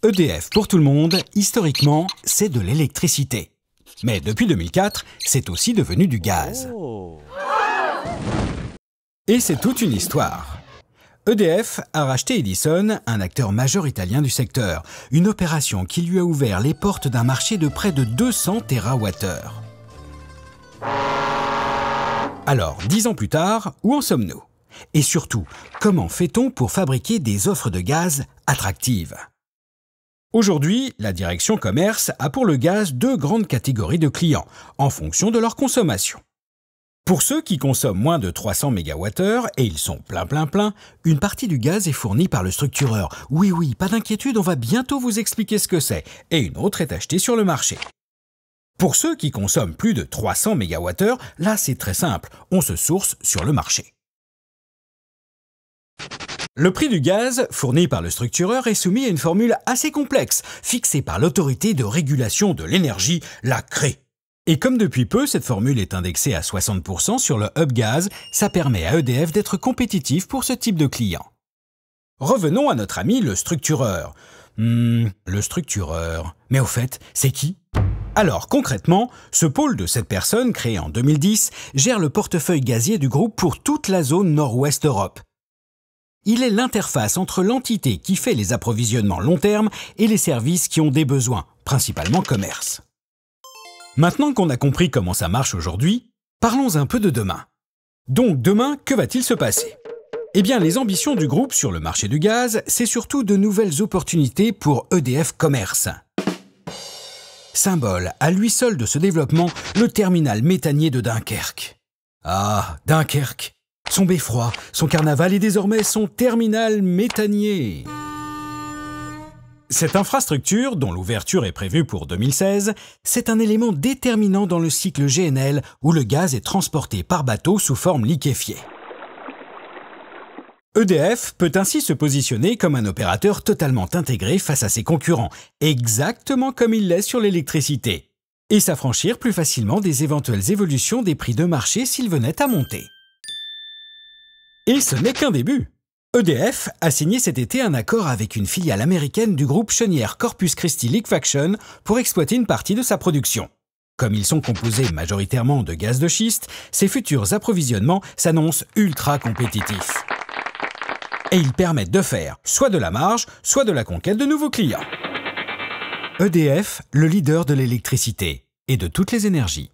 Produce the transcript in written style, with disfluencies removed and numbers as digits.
EDF pour tout le monde, historiquement, c'est de l'électricité. Mais depuis 2004, c'est aussi devenu du gaz. Et c'est toute une histoire. EDF a racheté Edison, un acteur majeur italien du secteur, une opération qui lui a ouvert les portes d'un marché de près de 200 TWh. Alors, 10 ans plus tard, où en sommes-nous? Et surtout, comment fait-on pour fabriquer des offres de gaz attractives? Aujourd'hui, la direction commerce a pour le gaz deux grandes catégories de clients, en fonction de leur consommation. Pour ceux qui consomment moins de 300 MWh, et ils sont plein, une partie du gaz est fournie par le structureur. Oui, pas d'inquiétude, on va bientôt vous expliquer ce que c'est, et une autre est achetée sur le marché. Pour ceux qui consomment plus de 300 MWh, là c'est très simple, on se source sur le marché. Le prix du gaz fourni par le structureur est soumis à une formule assez complexe, fixée par l'autorité de régulation de l'énergie, la CRE. Et comme depuis peu, cette formule est indexée à 60% sur le hub gaz, ça permet à EDF d'être compétitif pour ce type de client. Revenons à notre ami le structureur. Le structureur. Mais au fait, c'est qui? Alors concrètement, ce pôle de 7 personnes, créé en 2010, gère le portefeuille gazier du groupe pour toute la zone Nord-Ouest Europe. Il est l'interface entre l'entité qui fait les approvisionnements long terme et les services qui ont des besoins, principalement commerce. Maintenant qu'on a compris comment ça marche aujourd'hui, parlons un peu de demain. Donc demain, que va-t-il se passer? Eh bien, les ambitions du groupe sur le marché du gaz, c'est surtout de nouvelles opportunités pour EDF Commerce. Symbole à lui seul de ce développement, le terminal méthanier de Dunkerque. Ah, Dunkerque! Son beffroi, son carnaval et désormais son terminal méthanier. Cette infrastructure, dont l'ouverture est prévue pour 2016, c'est un élément déterminant dans le cycle GNL où le gaz est transporté par bateau sous forme liquéfiée. EDF peut ainsi se positionner comme un opérateur totalement intégré face à ses concurrents, exactement comme il l'est sur l'électricité, et s'affranchir plus facilement des éventuelles évolutions des prix de marché s'ils venaient à monter. Et ce n'est qu'un début. EDF a signé cet été un accord avec une filiale américaine du groupe Cheniere Corpus Christi Liquefaction pour exploiter une partie de sa production. Comme ils sont composés majoritairement de gaz de schiste, ces futurs approvisionnements s'annoncent ultra compétitifs. Et ils permettent de faire soit de la marge, soit de la conquête de nouveaux clients. EDF, le leader de l'électricité et de toutes les énergies.